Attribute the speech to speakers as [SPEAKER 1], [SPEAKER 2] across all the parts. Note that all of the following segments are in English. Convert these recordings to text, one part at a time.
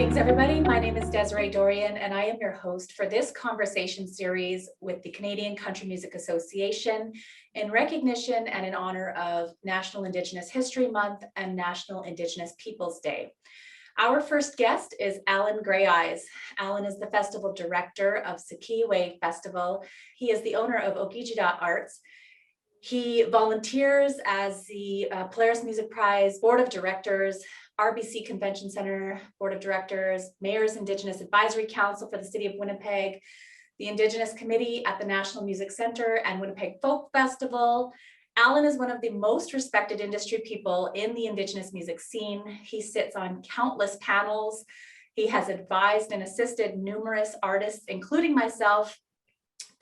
[SPEAKER 1] Greetings, everybody. My name is Desiree Dorion, and I am your host for this conversation series with the Canadian Country Music Association in recognition and in honor of National Indigenous History Month and National Indigenous Peoples Day. Our first guest is Alan Greyeyes. Alan is the festival director of sākihiwē Festival. He is the owner of Ogichidaa Arts. He volunteers as the Polaris Music Prize Board of Directors, RBC Convention Centre Board of Directors, Mayor's Indigenous Advisory Council for the City of Winnipeg, the Indigenous Committee at the National Music Centre and Winnipeg Folk Festival. Alan is one of the most respected industry people in the Indigenous music scene. He sits on countless panels. He has advised and assisted numerous artists, including myself.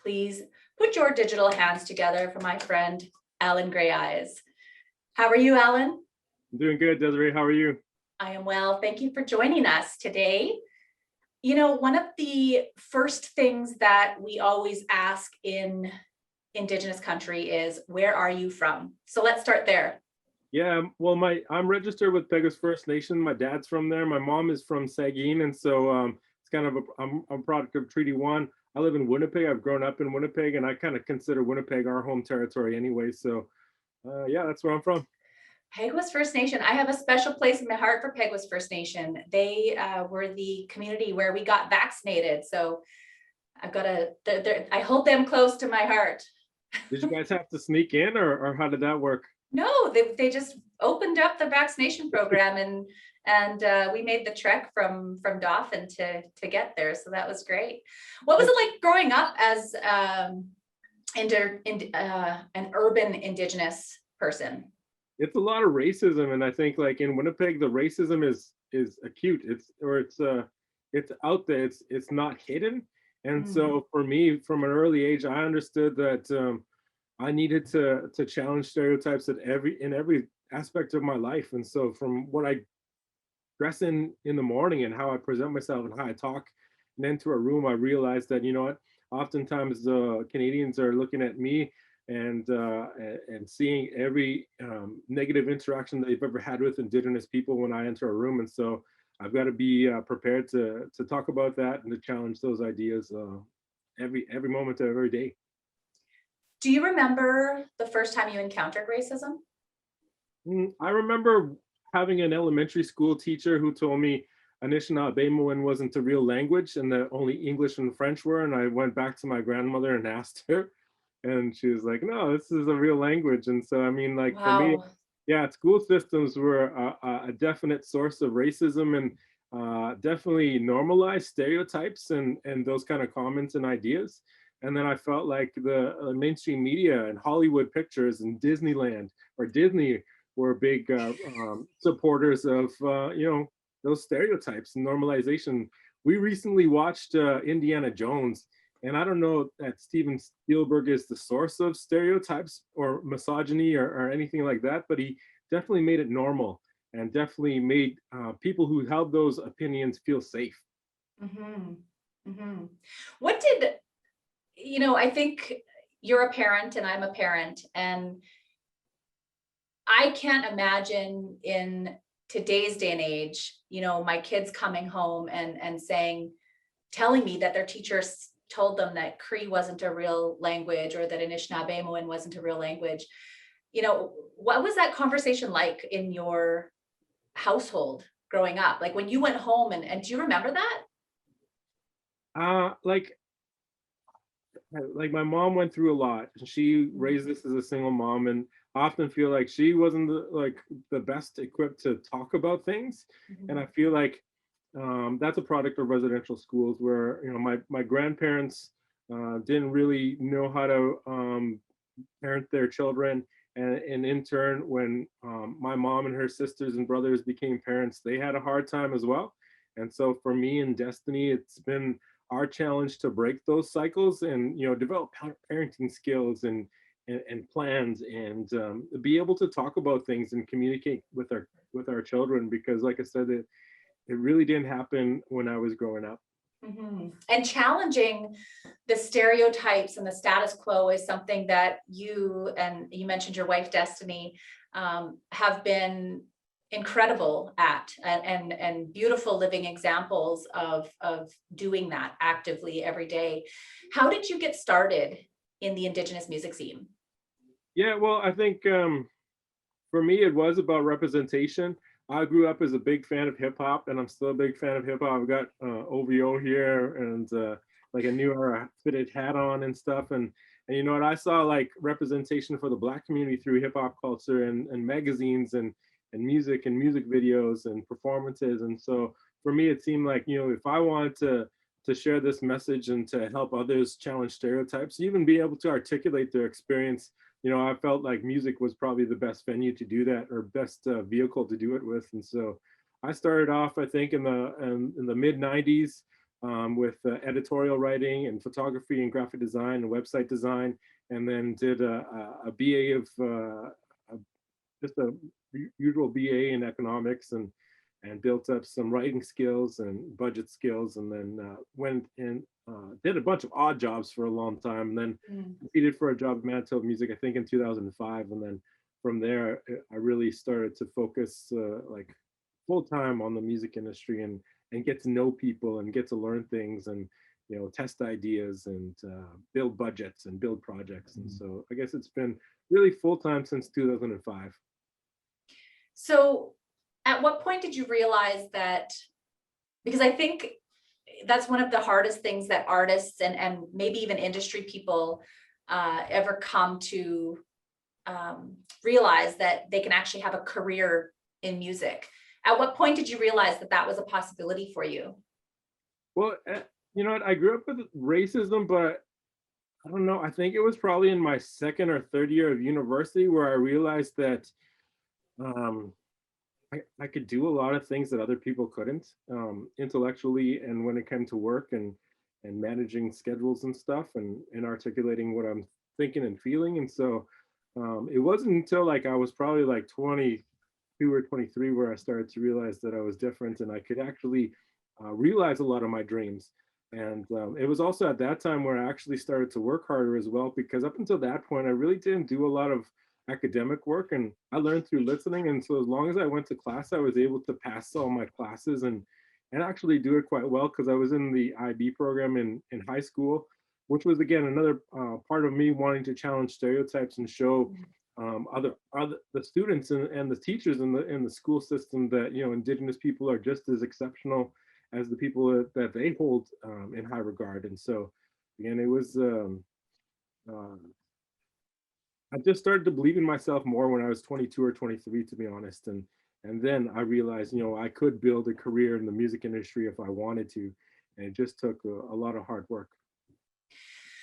[SPEAKER 1] Please put your digital hands together for my friend, Alan Greyeyes. How are you, Alan?
[SPEAKER 2] I'm doing good, Desiree. How are you?
[SPEAKER 1] I am well. Thank you for joining us today. You know, one of the first things that we always ask in Indigenous country is, where are you from? So let's start there.
[SPEAKER 2] Yeah, well, I'm registered with Peguis First Nation. My dad's from there. My mom is from Saugeen, and so it's kind of I'm a product of Treaty 1. I live in Winnipeg. I've grown up in Winnipeg, and I kind of consider Winnipeg our home territory anyway. So yeah, that's where I'm from.
[SPEAKER 1] Peguis First Nation. I have a special place in my heart for Peguis First Nation. They were the community where we got vaccinated. So I've got I hold them close to my heart.
[SPEAKER 2] Did you guys have to sneak in, or how did that work?
[SPEAKER 1] No, they just opened up the vaccination program and we made the trek from Dauphin to get there. So that was great. What was it like growing up as an urban Indigenous person?
[SPEAKER 2] It's a lot of racism, and I think like in Winnipeg, the racism is acute. It's out there. It's not hidden. And so for me, from an early age, I understood that I needed to challenge stereotypes in every aspect of my life. And so from what I dress in the morning and how I present myself and how I talk and enter a room, I realized that, you know what, oftentimes Canadians are looking at me and seeing every negative interaction that they've ever had with Indigenous people when I enter a room. And so I've got to be prepared to talk about that and to challenge those ideas every moment of every day.
[SPEAKER 1] Do you remember the first time you encountered racism?
[SPEAKER 2] I remember having an elementary school teacher who told me Anishinaabe wasn't a real language and that only English and French were. And I went back to my grandmother and asked her, and she was like, no, this is a real language. And so, I mean, like,
[SPEAKER 1] Wow.
[SPEAKER 2] for me, yeah, school systems were a definite source of racism and definitely normalized stereotypes and those kind of comments and ideas. And then I felt like the mainstream media and Hollywood pictures and Disneyland or Disney were big supporters of, you know, those stereotypes and normalization. We recently watched Indiana Jones, and I don't know that Steven Spielberg is the source of stereotypes or misogyny or anything like that, but he definitely made it normal and definitely made people who held those opinions feel safe.
[SPEAKER 1] What did, you know, I think you're a parent and I'm a parent, and I can't imagine in today's day and age, you know, my kids coming home and telling me that their teachers told them that Cree wasn't a real language or that Anishinaabe wasn't a real language. You know, what was that conversation like in your household growing up? Like when you went home and do you remember that?
[SPEAKER 2] Like my mom went through a lot, and she raised us as a single mom, and I often feel like she wasn't the best equipped to talk about things. And I feel like that's a product of residential schools where, you know, my grandparents didn't really know how to parent their children. And in turn, when my mom and her sisters and brothers became parents, they had a hard time as well. And so for me and Destiny, it's been our challenge to break those cycles and, you know, develop parenting skills and plans and be able to talk about things and communicate with our children, because like I said, it really didn't happen when I was growing up.
[SPEAKER 1] And challenging the stereotypes and the status quo is something that you mentioned your wife Destiny have been incredible at, and beautiful living examples of doing that actively every day. How did you get started in the Indigenous music scene?
[SPEAKER 2] Yeah, well, I think for me, it was about representation. I grew up as a big fan of hip hop, and I'm still a big fan of hip hop. I've got OVO here, and like a new fitted hat on and stuff. And you know what? I saw like representation for the Black community through hip hop culture and magazines and music and music videos and performances. And so for me, it seemed like, you know, if I wanted to share this message and to help others challenge stereotypes, even be able to articulate their experience, you know, I felt like music was probably the best venue to do that, or best vehicle to do it with. And so I started off, I think, in the mid '90s with editorial writing and photography and graphic design and website design, and then did a BA of just a usual BA in economics, and built up some writing skills and budget skills, and then went and did a bunch of odd jobs for a long time, and then competed for a job at Manitoba Music, I think in 2005. And then from there, I really started to focus like full time on the music industry, and get to know people and get to learn things, and, you know, test ideas and build budgets and build projects. And so I guess it's been really full time since 2005.
[SPEAKER 1] So at what point did you realize that, because I think that's one of the hardest things that artists and maybe even industry people ever come to realize, that they can actually have a career in music. At what point did you realize that that was a possibility for you?
[SPEAKER 2] Well, you know what? I grew up with racism, but I don't know. I think it was probably in my second or third year of university where I realized that I could do a lot of things that other people couldn't, intellectually, and when it came to work and managing schedules and stuff, and articulating what I'm thinking and feeling. And so it wasn't until like I was probably like 22 or 23 where I started to realize that I was different, and I could actually realize a lot of my dreams. And it was also at that time where I actually started to work harder as well, because up until that point, I really didn't do a lot of academic work, and I learned through listening. And so as long as I went to class, I was able to pass all my classes and actually do it quite well, because I was in the IB program in high school, which was again another part of me wanting to challenge stereotypes and show other the students and the teachers in the school system that, you know, Indigenous people are just as exceptional as the people that they hold in high regard. And so again, it was I just started to believe in myself more when I was 22 or 23, to be honest. And then I realized, you know, I could build a career in the music industry if I wanted to. And it just took a lot of hard work.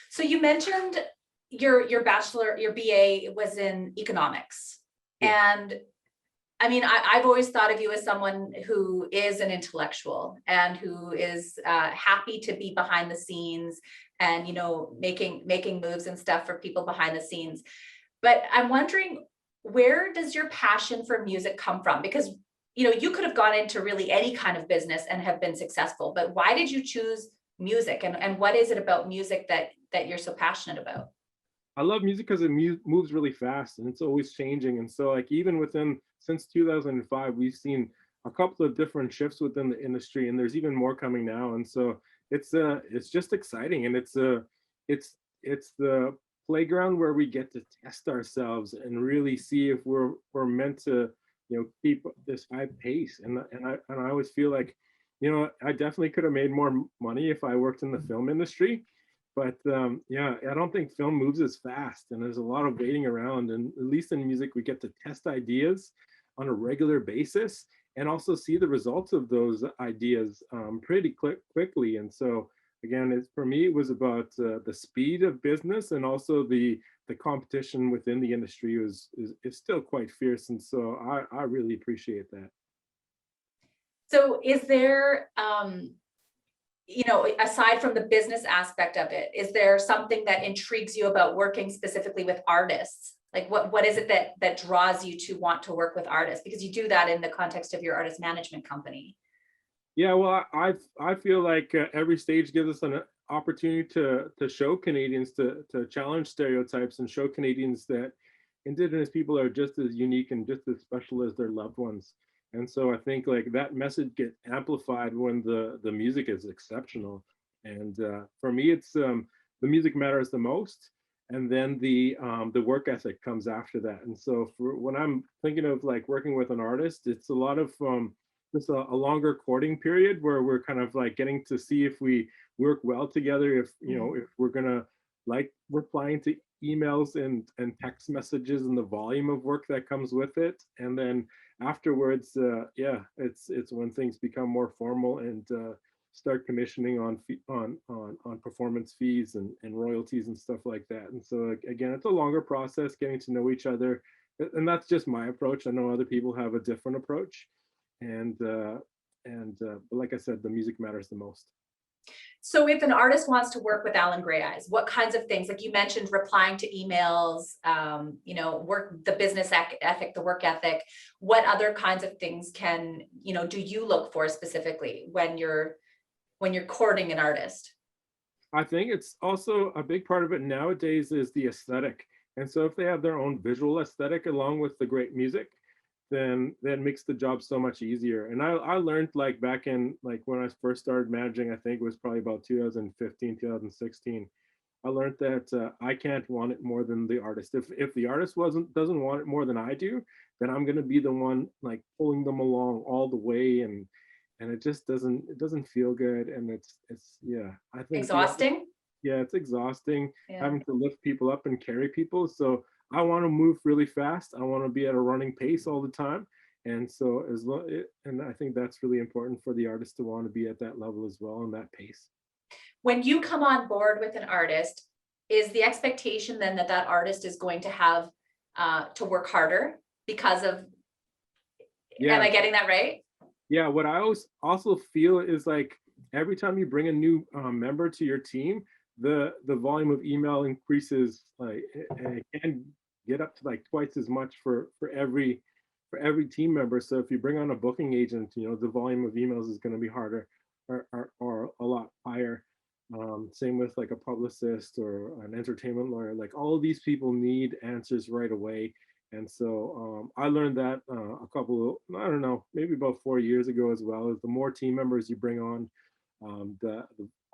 [SPEAKER 1] So you mentioned your bachelor, your BA was in economics. Yeah. And I mean, I've always thought of you as someone who is an intellectual and who is happy to be behind the scenes and, you know, making moves and stuff for people behind the scenes. But I'm wondering, where does your passion for music come from? Because, you know, you could have gone into really any kind of business and have been successful, but why did you choose music? And what is it about music that you're so passionate about?
[SPEAKER 2] I love music because it moves really fast and it's always changing. And so like even since 2005, we've seen a couple of different shifts within the industry, and there's even more coming now. And so it's just exciting, and it's the playground where we get to test ourselves and really see if we're meant to, you know, keep this high pace. And I always feel like, you know, I definitely could have made more money if I worked in the film industry. But yeah, I don't think film moves as fast, and there's a lot of waiting around. And at least in music, we get to test ideas on a regular basis and also see the results of those ideas pretty quickly. And so again, for me, it was about the speed of business, and also the competition within the industry is still quite fierce. And so I really appreciate that.
[SPEAKER 1] So is there, you know, aside from the business aspect of it, is there something that intrigues you about working specifically with artists? Like what is it that draws you to want to work with artists? Because you do that in the context of your artist management company.
[SPEAKER 2] Yeah, well, I feel like every stage gives us an opportunity to show Canadians, to challenge stereotypes and show Canadians that Indigenous people are just as unique and just as special as their loved ones. And so I think like that message gets amplified when the music is exceptional. And for me, it's the music matters the most, and then the work ethic comes after that. And so for when I'm thinking of like working with an artist, it's a lot of just a longer courting period where we're kind of like getting to see if we work well together, if you know if we're gonna like replying to emails and text messages and the volume of work that comes with it. And then afterwards, yeah, it's when things become more formal and start commissioning on on performance fees and royalties and stuff like that. And so again, it's a longer process getting to know each other, and that's just my approach. I know other people have a different approach, and but like I said, the music matters the most.
[SPEAKER 1] So if an artist wants to work with Alan Greyeyes, what kinds of things, like you mentioned, replying to emails, you know, work, the business ethic, the work ethic, what other kinds of things can, you know, do you look for specifically when you're courting an artist?
[SPEAKER 2] I think it's also a big part of it nowadays is the aesthetic. And so if they have their own visual aesthetic along with the great music, then that makes the job so much easier. And I learned like back in like when I first started managing, I think it was probably about 2015, 2016. I learned that I can't want it more than the artist. If the artist doesn't want it more than I do, then I'm gonna be the one like pulling them along all the way, and it just doesn't feel good. And it's yeah, I think
[SPEAKER 1] Exhausting?
[SPEAKER 2] yeah, it's exhausting
[SPEAKER 1] Yeah.
[SPEAKER 2] having to lift people up and carry people. So I want to move really fast. I want to be at a running pace all the time. And so and I think that's really important for the artist to want to be at that level as well and that pace.
[SPEAKER 1] When you come on board with an artist, is the expectation then that that artist is going to have to work harder because of, am I getting that right?
[SPEAKER 2] Yeah, what I always also feel is like every time you bring a new member to your team, the volume of email increases, like and it can get up to like twice as much for every team member. So if you bring on a booking agent, you know the volume of emails is going to be harder or a lot higher. Same with like a publicist or an entertainment lawyer. Like all of these people need answers right away. And so I learned that a couple of, I don't know, maybe about 4 years ago as well. Is the more team members you bring on, the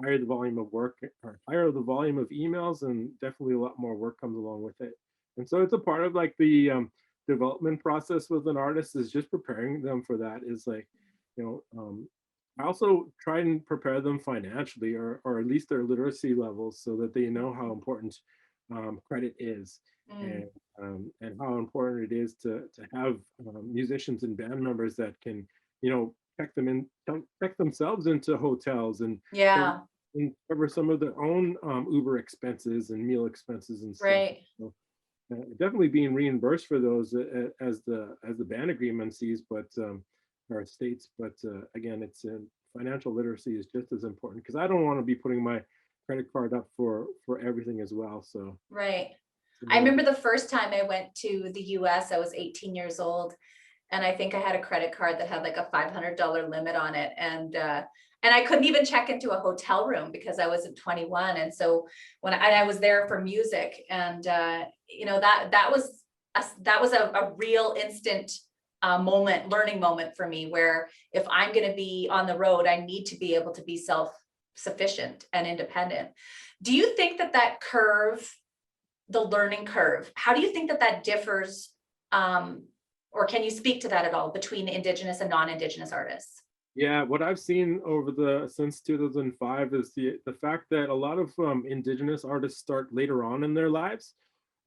[SPEAKER 2] higher the volume of work or higher the volume of emails, and definitely a lot more work comes along with it. And so it's a part of like the development process with an artist is just preparing them for that. Is like, you know, I also try and prepare them financially or at least their literacy levels so that they know how important credit is. And and how important it is to have musicians and band members that can, you know, check themselves into hotels
[SPEAKER 1] Yeah,
[SPEAKER 2] and cover some of their own Uber expenses and meal expenses and stuff.
[SPEAKER 1] right.
[SPEAKER 2] So, definitely being reimbursed for those as the band agreement sees, but or states. But again, it's financial literacy is just as important because I don't want to be putting my credit card up for everything as well. So
[SPEAKER 1] Right. I
[SPEAKER 2] yeah.
[SPEAKER 1] remember the first time I went to the US, I was 18 years old. And I think I had a credit card that had like a $500 limit on it. And I couldn't even check into a hotel room because I wasn't 21. And so when I was there for music, and you know, that was a real instant learning moment for me, where if I'm going to be on the road, I need to be able to be self-sufficient and independent. Do you think that that curve, the learning curve, how do you think that that differs, or can you speak to that at all between Indigenous and non-Indigenous artists?
[SPEAKER 2] Yeah, what I've seen over since 2005 is the fact that a lot of Indigenous artists start later on in their lives.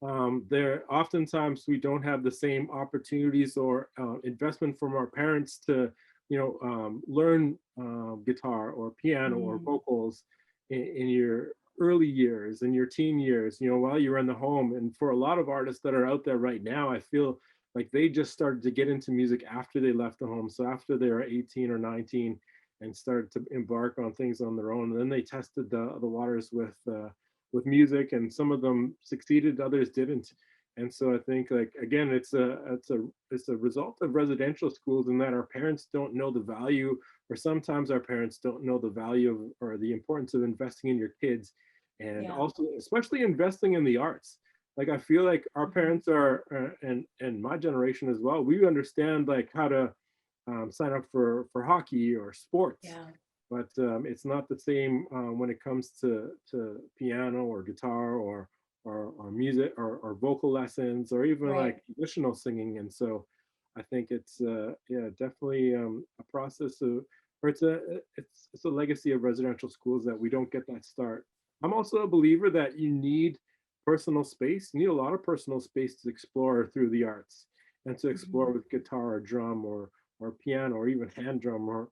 [SPEAKER 2] There oftentimes we don't have the same opportunities or investment from our parents to, you know, learn guitar or piano or vocals in your early years, in your teen years, you know, while you're in the home. And for a lot of artists that are out there right now, I feel like they just started to get into music after they left the home. So after they were 18 or 19 and started to embark on things on their own. And then they tested the waters with music, and some of them succeeded, others didn't. And so I think like again, it's a result of residential schools, in that our parents don't know the value, or sometimes our parents don't know the value of or the importance of investing in your kids, and also especially investing in the arts. Like I feel like our parents are and my generation as well, we understand like how to sign up for hockey or sports.
[SPEAKER 1] Yeah.
[SPEAKER 2] But it's not the same when it comes to piano or guitar or music or vocal lessons or even
[SPEAKER 1] Right.
[SPEAKER 2] like traditional singing. And so I think it's yeah, definitely a process of, or it's a legacy of residential schools that we don't get that start. I'm also a believer that you need personal space. You need a lot of personal space to explore through the arts and to explore with guitar or drum or piano or even hand drum or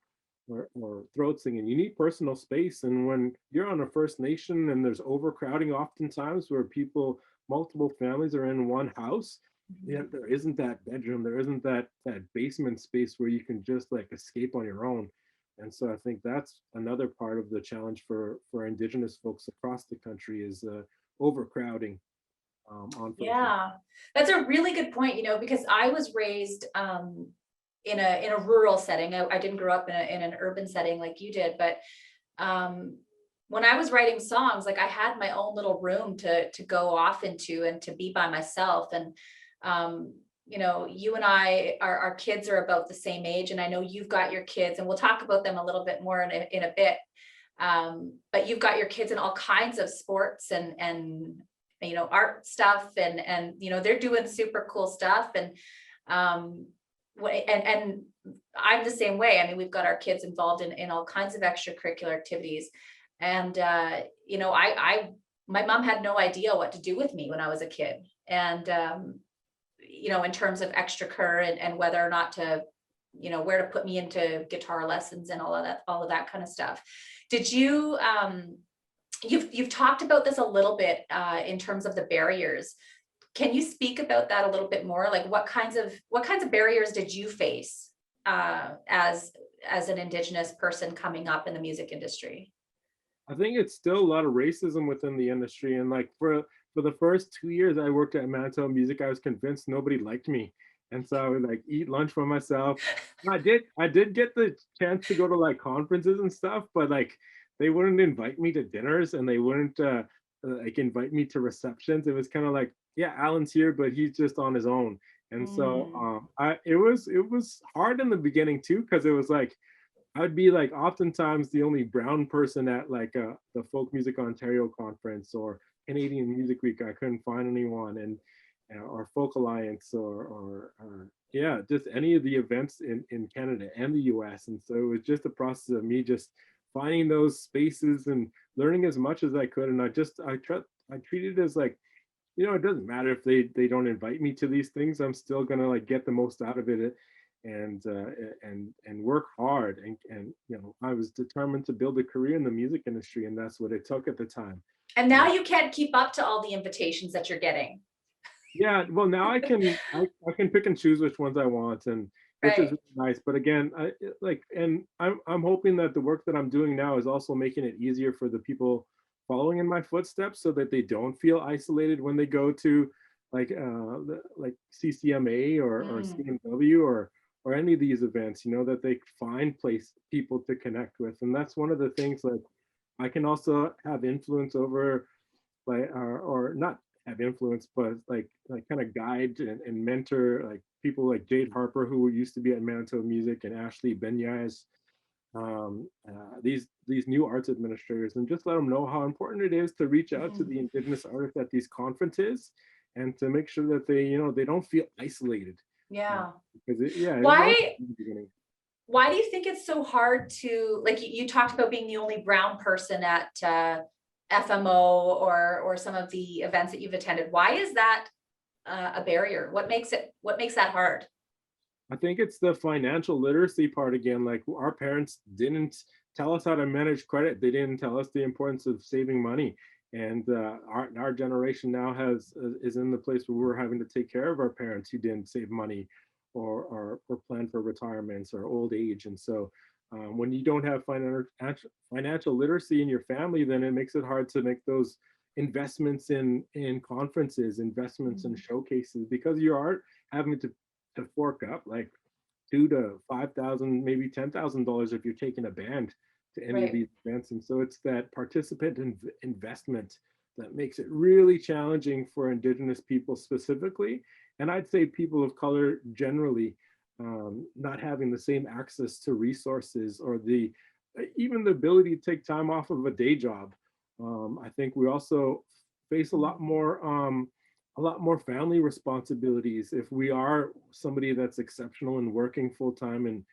[SPEAKER 2] throat singing. You need personal space. And when you're on a First Nation and there's overcrowding oftentimes where people, multiple families are in one house, yeah, there isn't that bedroom, there isn't that basement space where you can just like escape on your own. And so I think that's another part of the challenge for Indigenous folks across the country is overcrowding on First Nation.
[SPEAKER 1] Yeah, that's a really good point, because I was raised in a rural setting. I didn't grow up in an urban setting like you did, but when I was writing songs, like I had my own little room to go off into and to be by myself. And you and I, our kids are about the same age, and I know you've got your kids, and we'll talk about them a little bit more in a bit. But you've got your kids in all kinds of sports and art stuff, and they're doing super cool stuff. And I'm the same way. I mean, we've got our kids involved in all kinds of extracurricular activities. And my mom had no idea what to do with me when I was a kid. And in terms of extracurricular and whether or not to, where to put me into guitar lessons and all of that kind of stuff. Did you you've talked about this a little bit in terms of the barriers. Can you speak about that a little bit more? Like what kinds of barriers did you face as an Indigenous person coming up in the music industry?
[SPEAKER 2] I think it's still a lot of racism within the industry. And like for the first 2 years I worked at Manitoba Music, I was convinced nobody liked me. And so I would like eat lunch by myself. And I did get the chance to go to like conferences and stuff, but like they wouldn't invite me to dinners and they wouldn't like invite me to receptions. It was kind of like, yeah, Alan's here, but he's just on his own. And so it was hard in the beginning too, because it was like I'd be like oftentimes the only brown person at like the Folk Music Ontario conference or Canadian Music Week. I couldn't find anyone, and or Folk Alliance or yeah, just any of the events in Canada and the US. And so it was just a process of me just finding those spaces and learning as much as I could. And I treated it as like, it doesn't matter if they don't invite me to these things. I'm still gonna like get the most out of it and work hard. And I was determined to build a career in the music industry, and that's what it took at the time.
[SPEAKER 1] And now you can't keep up to all the invitations that you're getting.
[SPEAKER 2] Yeah, well, now I can pick and choose which ones I want, and which is really nice. But again, I'm hoping that the work that I'm doing now is also making it easier for the people following in my footsteps, so that they don't feel isolated when they go to like CCMA or CMW or any of these events. That they find people to connect with. And that's one of the things, like I can also have influence over, like or not have influence, but like kind of guide and mentor like people like Jade Harper, who used to be at Manitoba Music, and Ashley Benyais, these new arts administrators, and just let them know how important it is to reach out to the Indigenous artists at these conferences and to make sure that they don't feel isolated.
[SPEAKER 1] Yeah.
[SPEAKER 2] Because
[SPEAKER 1] why do you think it's so hard to, like you talked about being the only brown person at FMO or some of the events that you've attended? Why is that a barrier? What makes that hard?
[SPEAKER 2] I think it's the financial literacy part again. Like our parents didn't tell us how to manage credit. They didn't tell us the importance of saving money. And our generation now is in the place where we're having to take care of our parents who didn't save money or plan for retirements or old age. And so when you don't have financial literacy in your family, then it makes it hard to make those investments in conferences, investments in showcases, because you are having to fork up like $2,000 to $5,000, maybe $10,000 if you're taking a band to any of these events. And so it's that participant investment that makes it really challenging for Indigenous people specifically, and I'd say people of color generally, not having the same access to resources or even the ability to take time off of a day job. I think we also face a lot more family responsibilities if we are somebody that's exceptional and working full time and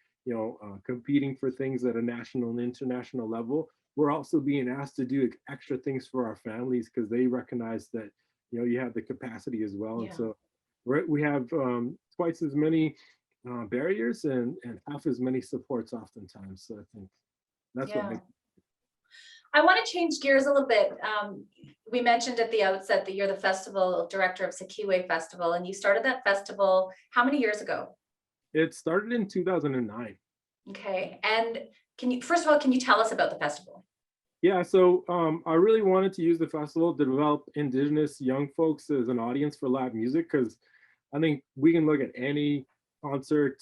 [SPEAKER 2] competing for things at a national and international level. We're also being asked to do extra things for our families because they recognize that you have the capacity as well. Yeah. And so we have twice as many barriers and half as many supports oftentimes. So I think that's what makes.
[SPEAKER 1] I want to change gears a little bit. We mentioned at the outset that you're the festival director of sākihiwē Festival, and you started that festival how many years ago?
[SPEAKER 2] It started in 2009.
[SPEAKER 1] Okay, and first of all, can you tell us about the festival?
[SPEAKER 2] Yeah, so I really wanted to use the festival to develop Indigenous young folks as an audience for live music, because I think we can look at any concert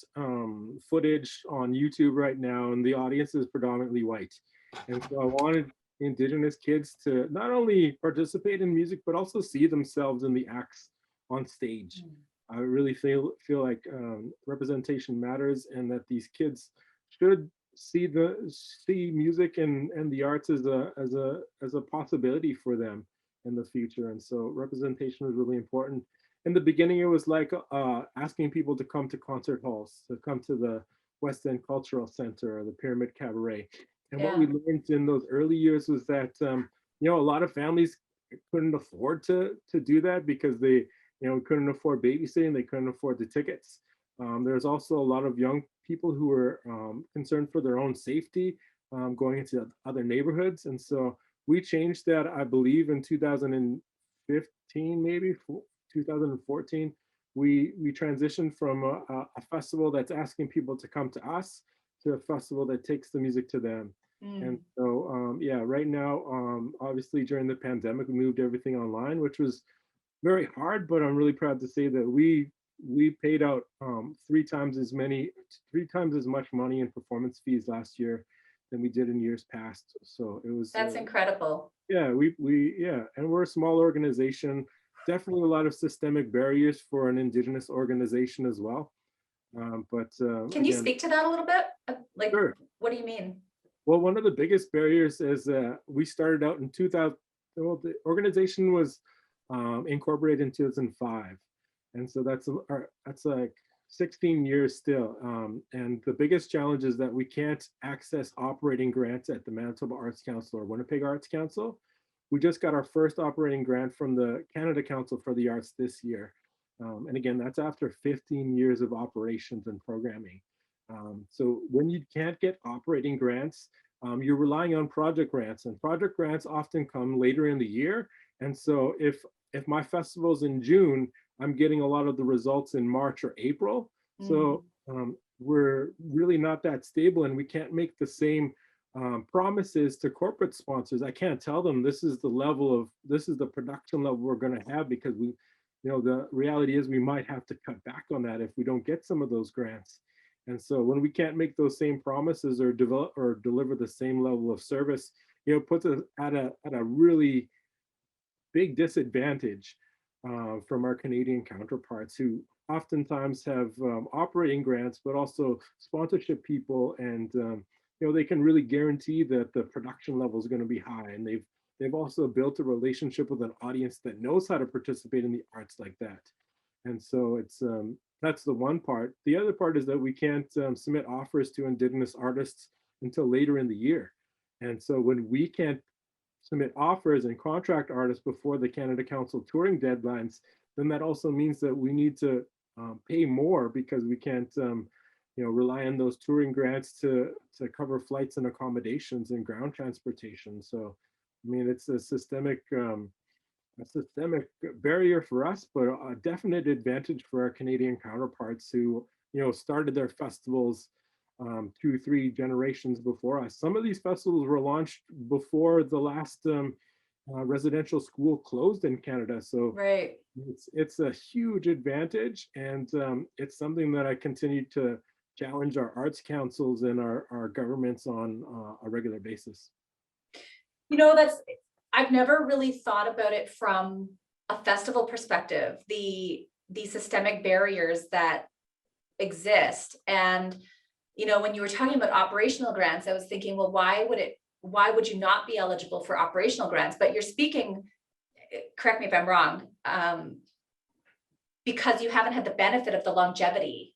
[SPEAKER 2] footage on YouTube right now, and the audience is predominantly white. And so I wanted Indigenous kids to not only participate in music, but also see themselves in the acts on stage. I really feel like representation matters, and that these kids should see music and the arts as a possibility for them in the future. And so representation was really important. In the beginning, it was like asking people to come to concert halls, to come to the West End Cultural Center or the Pyramid Cabaret. And what we learned in those early years was that a lot of families couldn't afford to do that because they couldn't afford babysitting, they couldn't afford the tickets. There's also a lot of young people who were concerned for their own safety going into other neighborhoods. And so we changed that, I believe, in 2015, maybe 2014. We transitioned from a festival that's asking people to come to us to a festival that takes the music to them. And so, right now, obviously during the pandemic, we moved everything online, which was very hard, but I'm really proud to say that we paid out three times as much money in performance fees last year than we did in years past. So it was
[SPEAKER 1] that's incredible.
[SPEAKER 2] Yeah, and we're a small organization. Definitely a lot of systemic barriers for an Indigenous organization as well. But
[SPEAKER 1] can you speak to that a little bit?
[SPEAKER 2] Sure.
[SPEAKER 1] What do you mean?
[SPEAKER 2] Well, one of the biggest barriers is we started out in 2000. Well, the organization was incorporated in 2005, and so that's like 16 years still. And the biggest challenge is that we can't access operating grants at the Manitoba Arts Council or Winnipeg Arts Council. We just got our first operating grant from the Canada Council for the Arts this year. And again, that's after 15 years of operations and programming. So when you can't get operating grants, you're relying on project grants, and project grants often come later in the year. And so if my festival's in June, I'm getting a lot of the results in March or April. So we're really not that stable, and we can't make the same promises to corporate sponsors. I can't tell them this is the production level we're going to have, because the reality is we might have to cut back on that if we don't get some of those grants. And so when we can't make those same promises or deliver the same level of service, it puts us at a really big disadvantage from our Canadian counterparts, who oftentimes have operating grants, but also sponsorship people, and they can really guarantee that the production level is going to be high, and they've also built a relationship with an audience that knows how to participate in the arts like that. And so it's that's the one part. The other part is that we can't submit offers to Indigenous artists until later in the year. And so when we can't submit offers and contract artists before the Canada Council touring deadlines, then that also means that we need to pay more, because we can't rely on those touring grants to cover flights and accommodations and ground transportation. So, I mean, it's a systemic barrier for us, but a definite advantage for our Canadian counterparts who, started their festivals 2-3 generations before us. Some of these festivals were launched before the last residential school closed in Canada. So
[SPEAKER 1] right.
[SPEAKER 2] It's a huge advantage, and it's something that I continue to challenge our arts councils and our governments on a regular basis.
[SPEAKER 1] I've never really thought about it from a festival perspective, the systemic barriers that exist. And, you know, when you were talking about operational grants, I was thinking, well, why would you not be eligible for operational grants? But you're speaking, correct me if I'm wrong, because you haven't had the benefit of the longevity.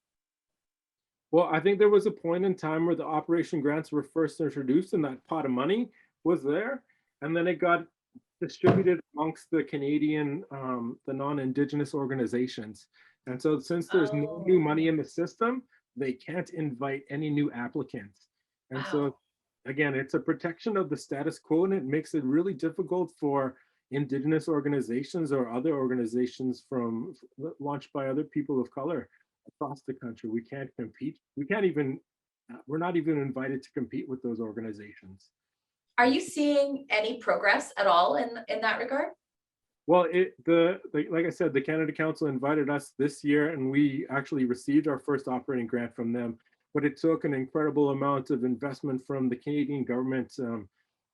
[SPEAKER 2] Well, I think there was a point in time where the operation grants were first introduced and that pot of money was there. And then it got distributed amongst the Canadian, the non-Indigenous organizations. And so since there's no new money in the system, they can't invite any new applicants. And so again, it's a protection of the status quo, and it makes it really difficult for Indigenous organizations or other organizations launched by other people of color across the country. We can't compete. We can't even, we're not even invited to compete with those organizations.
[SPEAKER 1] Are you seeing any progress at all in that regard?
[SPEAKER 2] Well, like I said, the Canada Council invited us this year, and we actually received our first operating grant from them. But it took an incredible amount of investment from the Canadian government.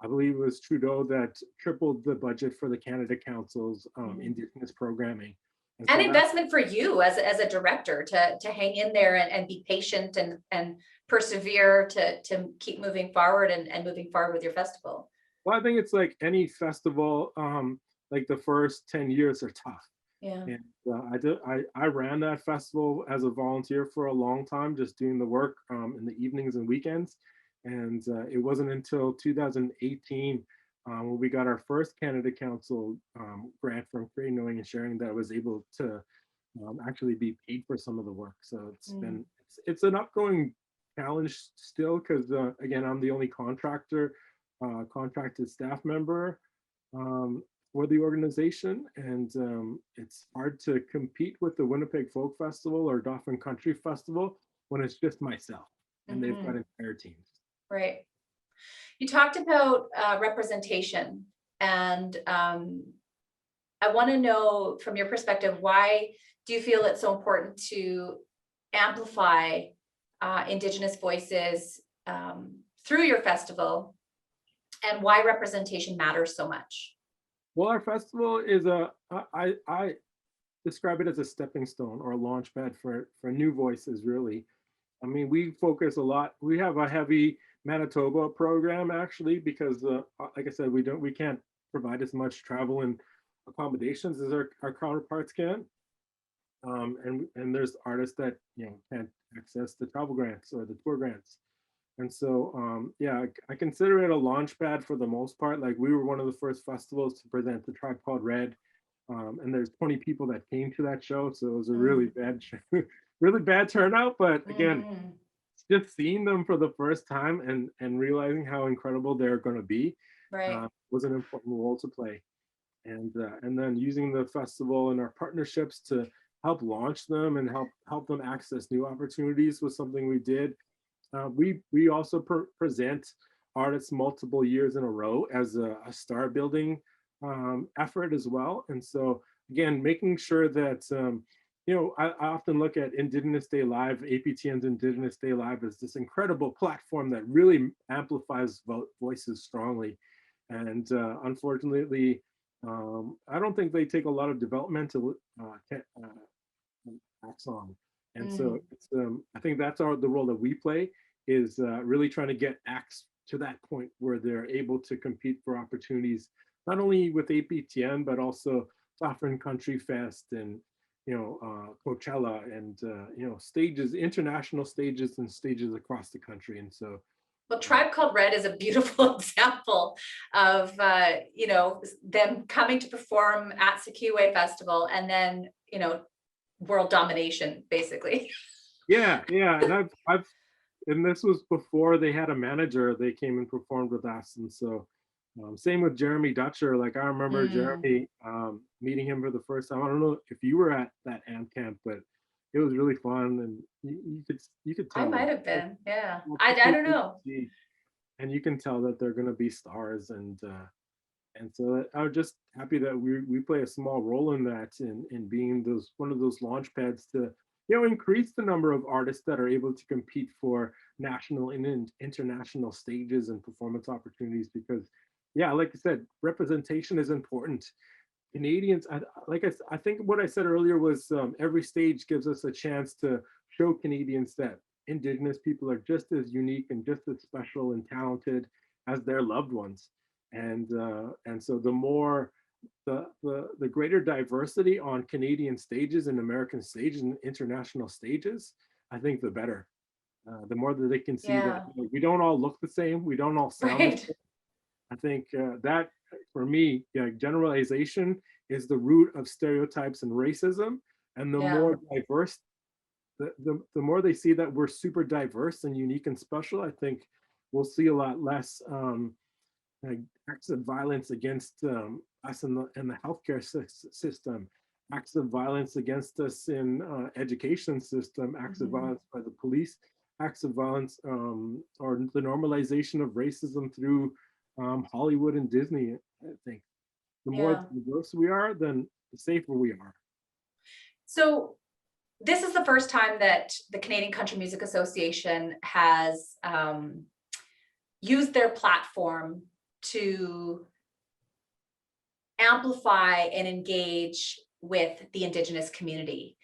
[SPEAKER 2] I believe it was Trudeau that tripled the budget for the Canada Council's Indigenous programming.
[SPEAKER 1] And so investment for you as a director to hang in there and be patient and persevere to keep moving forward and moving forward with your festival.
[SPEAKER 2] Well, I think it's like any festival, like the first 10 years are tough.
[SPEAKER 1] Yeah.
[SPEAKER 2] And I ran that festival as a volunteer for a long time, just doing the work in the evenings and weekends. And it wasn't until 2018 when we got our first Canada Council grant from Cree, Knowing and Sharing, that I was able to actually be paid for some of the work. So it's been, it's an upgoing challenge still, because again, I'm the only contracted staff member for the organization, and it's hard to compete with the Winnipeg Folk Festival or Dauphin Country Festival when it's just myself and they've got entire teams.
[SPEAKER 1] Right. You talked about representation, and I want to know from your perspective, why do you feel it's so important to amplify Indigenous voices through your festival, and why representation matters so much?
[SPEAKER 2] Well, our festival is I describe it as a stepping stone or a launch pad for new voices, really. I mean, we focus a lot. We have a heavy Manitoba program, actually, because like I said, we can't provide as much travel and accommodations as our counterparts can. And there's artists that, you know, can't access the travel grants or the tour grants. And so, yeah, I consider it a launch pad for the most part. Like, we were one of the first festivals to present The Tribe Called Red, and there's 20 people that came to that show, so it was a really bad, really bad turnout. But again, just seeing them for the first time and realizing how incredible they're going to be, was an important role to play. And then using the festival and our partnerships to help launch them and help them access new opportunities was something we did. We also present artists multiple years in a row as a star building effort as well. And so again, making sure that, you know, I often look at Indigenous Day Live, APTN's Indigenous Day Live, as this incredible platform that really amplifies voices strongly. And unfortunately, I don't think they take a lot of developmental acts on. And so it's, I think that's the role that we play, is really trying to get acts to that point where they're able to compete for opportunities, not only with APTN, but also Dauphin Country Fest and, you know, Coachella and, you know, stages, international stages and stages across the country. And so,
[SPEAKER 1] well, Tribe Called Red is a beautiful example of, you know, them coming to perform at sākihiwē Festival and then, you know, world domination, basically.
[SPEAKER 2] Yeah, and and this was before they had a manager. They came and performed with us, and so same with Jeremy Dutcher. Like, I remember Jeremy, meeting him for the first time. I don't know if you were at that AMP camp, but it was really fun, and you could tell.
[SPEAKER 1] I might have been, yeah. I don't know.
[SPEAKER 2] And you can tell that they're going to be stars, and so I was just happy that we play a small role in that, in being one of those launch pads to, you know, increase the number of artists that are able to compete for national and international stages and performance opportunities. Because, yeah, like I said, representation is important. Canadians, I think what I said earlier was every stage gives us a chance to show Canadians that Indigenous people are just as unique and just as special and talented as their loved ones. And so the more the greater diversity on Canadian stages and American stages and international stages, I think the better. The more that they can see that we don't all look the same, we don't all sound the same. I think that for me, generalization is the root of stereotypes and racism. And the more diverse, the more they see that we're super diverse and unique and special, I think we'll see a lot less acts of violence against us in the healthcare system, acts of violence against us in education system, acts of violence by the police, acts of violence or the normalization of racism through Hollywood and Disney. I think the more diverse we are, then the safer we are.
[SPEAKER 1] So this is the first time that the Canadian Country Music Association has used their platform to amplify and engage with the Indigenous community.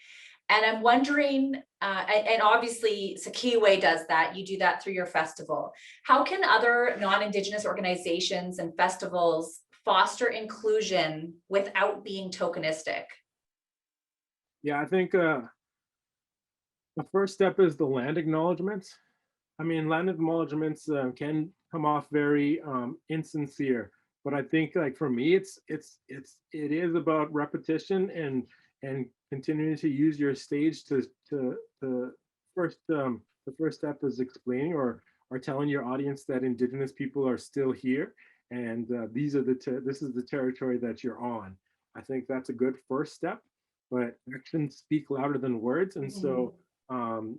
[SPEAKER 1] And I'm wondering, and obviously sākihiwē does that, you do that through your festival. How can other non-Indigenous organizations and festivals foster inclusion without being tokenistic?
[SPEAKER 2] Yeah, I think the first step is the land acknowledgements. I mean, land acknowledgements can come off very insincere, but I think, like, for me, it is about repetition and continuing to use your stage to the first step is explaining or telling your audience that Indigenous people are still here, and this is the territory that you're on. I think that's a good first step, but actions speak louder than words, and so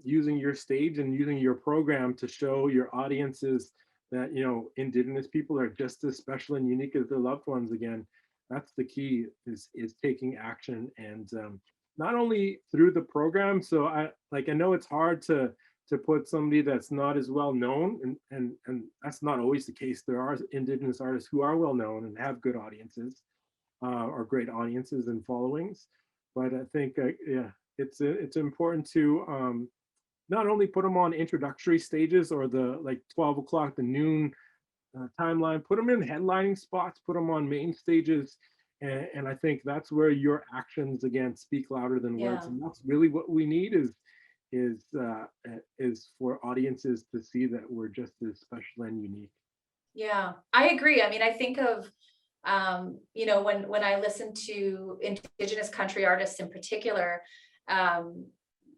[SPEAKER 2] using your stage and using your program to show your audiences that, you know, Indigenous people are just as special and unique as their loved ones again. That's the key, is taking action, and not only through the program. So I know it's hard to put somebody that's not as well known, and that's not always the case. There are Indigenous artists who are well known and have good audiences or great audiences and followings. But I think it's important to not only put them on introductory stages or the 12 o'clock to noon timeline, put them in headlining spots, put them on main stages. And I think that's where your actions, again, speak louder than words. And that's really what we need is for audiences to see that we're just as special and unique.
[SPEAKER 1] Yeah, I agree. I mean, I think of, you know, when I listen to Indigenous country artists in particular,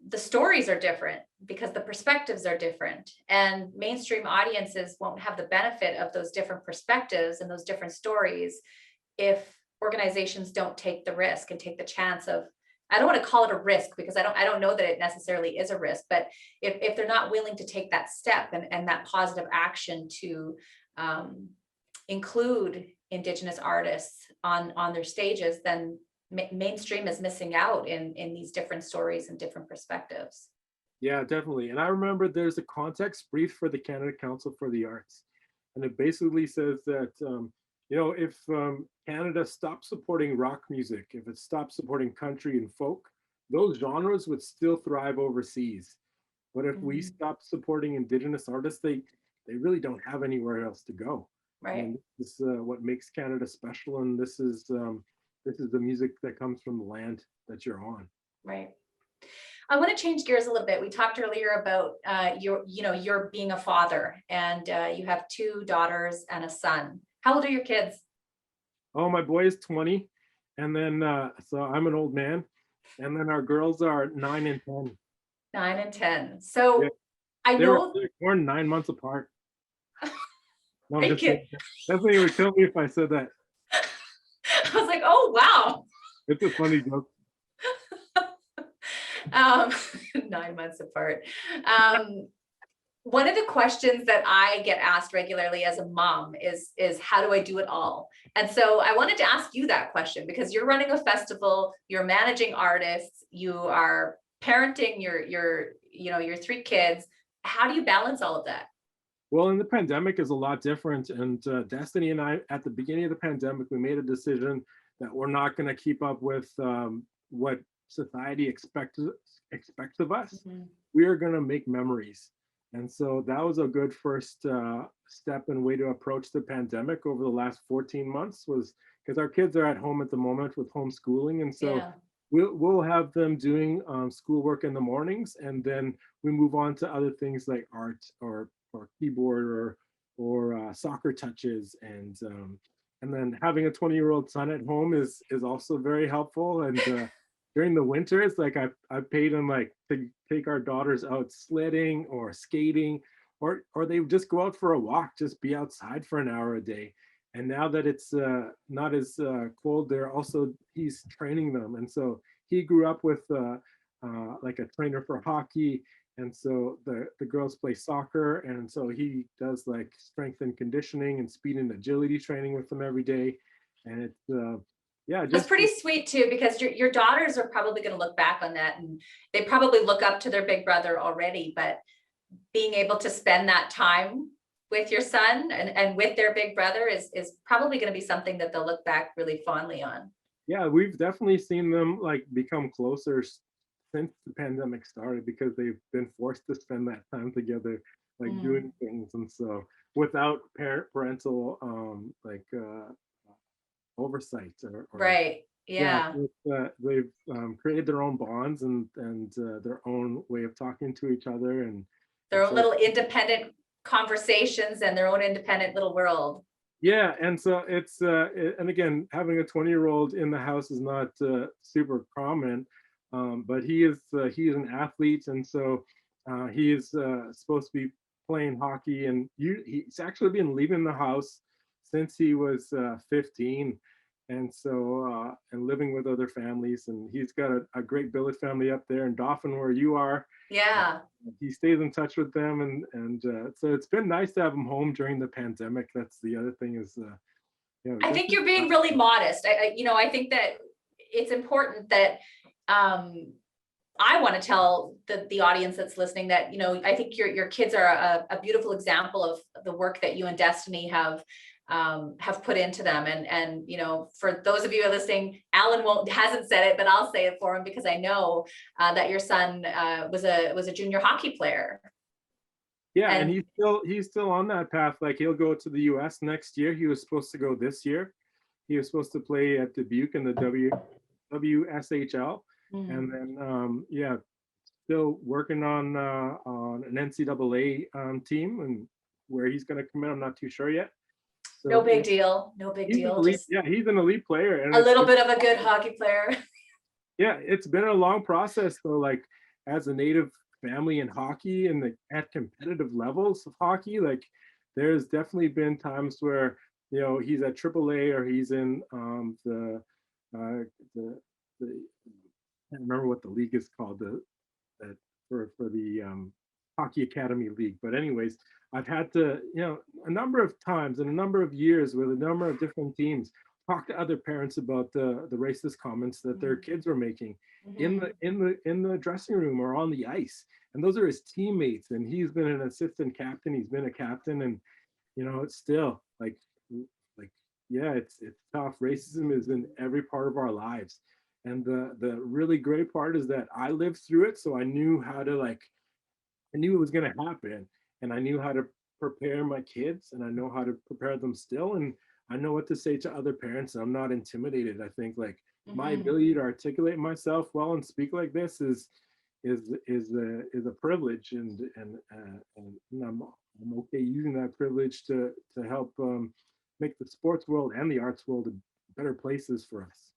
[SPEAKER 1] the stories are different because the perspectives are different, and mainstream audiences won't have the benefit of those different perspectives and those different stories if organizations don't take the risk and take the chance of, I don't want to call it a risk because I don't know that it necessarily is a risk, but if they're not willing to take that step and that positive action to include Indigenous artists on their stages, then mainstream is missing out in these different stories and different perspectives.
[SPEAKER 2] Yeah, definitely. And I remember there's a context brief for the Canada Council for the Arts, and it basically says that you know, if Canada stopped supporting rock music, if it stopped supporting country and folk, those genres would still thrive overseas. But if we stop supporting Indigenous artists, they really don't have anywhere else to go.
[SPEAKER 1] Right.
[SPEAKER 2] And this is what makes Canada special, and this is the music that comes from the land that you're on.
[SPEAKER 1] Right. I want to change gears a little bit. We talked earlier about you're being a father, and you have 2 daughters and a son. How old are your kids?
[SPEAKER 2] Oh, my boy is 20, and then so I'm an old man, and then our girls are 9 and 10.
[SPEAKER 1] 9 and 10. So yeah. I know
[SPEAKER 2] they're born 9 months apart. No, I'm just kidding. Definitely would kill me if I said that.
[SPEAKER 1] I was like, oh wow.
[SPEAKER 2] It's a funny joke.
[SPEAKER 1] 9 months apart. One of the questions that I get asked regularly as a mom is how do I do it all? And so I wanted to ask you that question, because you're running a festival, you're managing artists, you are parenting your 3 kids. How do you balance all of that?
[SPEAKER 2] Well, in the pandemic is a lot different. And Destiny and I, at the beginning of the pandemic, we made a decision that we're not going to keep up with what society expects of us. we are going to make memories. And so that was a good first step and way to approach the pandemic over the last 14 months, was because our kids are at home at the moment with homeschooling. And so
[SPEAKER 1] Yeah.
[SPEAKER 2] we'll have them doing schoolwork in the mornings, and then we move on to other things like art or keyboard or soccer touches. And then having a 20-year-old son at home is also very helpful. And during the winters, like I paid him like to take our daughters out sledding or skating, or they would just go out for a walk, just be outside for an hour a day. And now that it's not as cold, he's training them. And so he grew up with like a trainer for hockey. And so the girls play soccer. And so he does like strength and conditioning and speed and agility training with them every day. And it's, yeah,
[SPEAKER 1] That's pretty sweet too, because your daughters are probably going to look back on that, and they probably look up to their big brother already, but being able to spend that time with your son and with their big brother is probably going to be something that they'll look back really fondly on.
[SPEAKER 2] Yeah, we've definitely seen them like become closer since the pandemic started, because they've been forced to spend that time together, like doing things. And so without parental like oversight or
[SPEAKER 1] Right.
[SPEAKER 2] yeah,
[SPEAKER 1] Yeah.
[SPEAKER 2] they've created their own bonds and their own way of talking to each other, and
[SPEAKER 1] Their own
[SPEAKER 2] so
[SPEAKER 1] little independent conversations and their own independent little world.
[SPEAKER 2] yeah. And so it's and again, having a 20-year-old in the house is not super common, but he is an athlete. And so he is supposed to be playing hockey, and he's actually been leaving the house since he was 15. And so and living with other families, and he's got a great billet family up there in Dauphin where you are.
[SPEAKER 1] Yeah.
[SPEAKER 2] He stays in touch with them, and so it's been nice to have him home during the pandemic. That's the other thing is
[SPEAKER 1] I think you're being really modest. I think that it's important that I want to tell the audience that's listening that, I think your kids are a beautiful example of the work that you and Destiny have put into them. And for those of you who are listening, Alan hasn't said it, but I'll say it for him, because I know that your son was a junior hockey player.
[SPEAKER 2] Yeah, and he's still on that path. Like, he'll go to the US next year. He was supposed to go this year. He was supposed to play at Dubuque in the WSHL. And then yeah, still working on an NCAA team, and where he's going to come in, I'm not too sure yet. So,
[SPEAKER 1] no big deal. No big deal.
[SPEAKER 2] Yeah, he's an elite player, and
[SPEAKER 1] a little bit of a good hockey player.
[SPEAKER 2] Yeah, it's been a long process though. Like, as a native family in hockey and at competitive levels of hockey, like, there's definitely been times where he's at AAA, or he's in the I can't remember what the league is called, for the Hockey Academy League. But anyways, I've had to, a number of times in a number of years with a number of different teams, talk to other parents about the racist comments that their kids were making in the dressing room or on the ice. And those are his teammates. And he's been an assistant captain. He's been a captain, and it's still like yeah, it's tough. Racism is in every part of our lives. And the really great part is that I lived through it, so I knew how to I knew it was going to happen, and I knew how to prepare my kids, and I know how to prepare them still, and I know what to say to other parents, and I'm not intimidated. I think my ability to articulate myself well and speak like this is a privilege, and I'm okay using that privilege to help make the sports world and the arts world better places for us.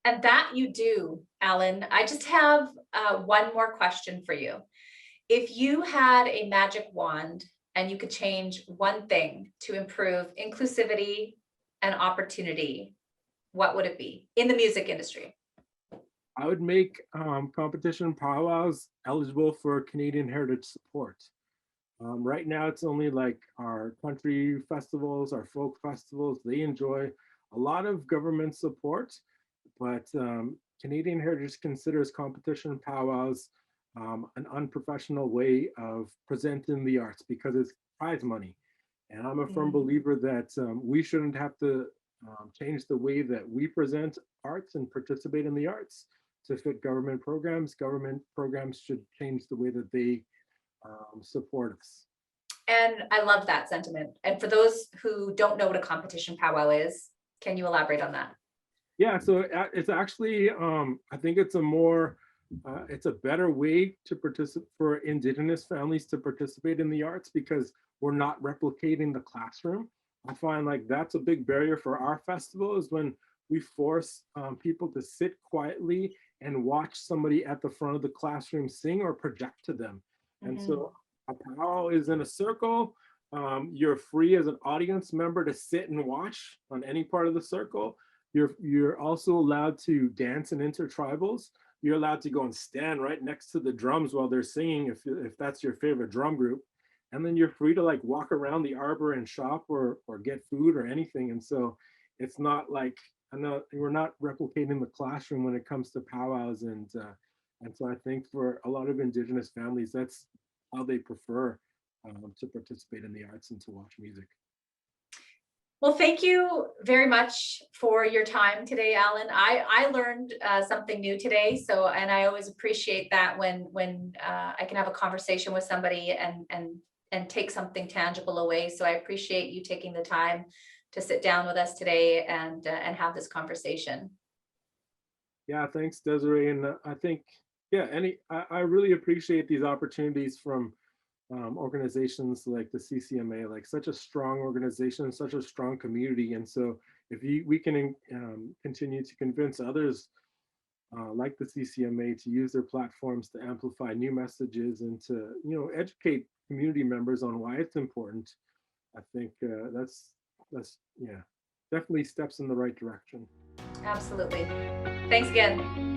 [SPEAKER 1] And that you do, Alan. I just have one more question for you. If you had a magic wand and you could change one thing to improve inclusivity and opportunity, what would it be in the music industry?
[SPEAKER 2] I would make competition powwows eligible for Canadian heritage support. Right now, it's only like our country festivals, our folk festivals. They enjoy a lot of government support, but Canadian Heritage considers competition powwows an unprofessional way of presenting the arts, because it's prize money. And I'm a firm believer that we shouldn't have to change the way that we present arts and participate in the arts. to fit government programs. Government programs should change the way that they support us.
[SPEAKER 1] And I love that sentiment. And for those who don't know what a competition powwow is, can you elaborate on that?
[SPEAKER 2] Yeah, so it's actually, I think it's a more, it's a better way to participate for Indigenous families to participate in the arts, because we're not replicating the classroom. I find like that's a big barrier for our festival, is when we force people to sit quietly and watch somebody at the front of the classroom sing or project to them. And so a powwow is in a circle. You're free as an audience member to sit and watch on any part of the circle. You're also allowed to dance in intertribals. You're allowed to go and stand right next to the drums while they're singing, if that's your favorite drum group. And then you're free to like walk around the arbor and shop or get food or anything. And so it's not like, we're not replicating the classroom when it comes to powwows. And so I think for a lot of Indigenous families, that's how they prefer to participate in the arts and to watch music.
[SPEAKER 1] Well, thank you very much for your time today, Alan. I learned something new today. So, and I always appreciate that when I can have a conversation with somebody and take something tangible away. So I appreciate you taking the time to sit down with us today and have this conversation.
[SPEAKER 2] Yeah, thanks, Desiree. And I think, yeah, I really appreciate these opportunities from organizations like the CCMA, like such a strong organization, such a strong community. And so if we can continue to convince others like the CCMA to use their platforms to amplify new messages and to, educate community members on why it's important, I think that's yeah, definitely steps in the right direction.
[SPEAKER 1] Absolutely. Thanks again.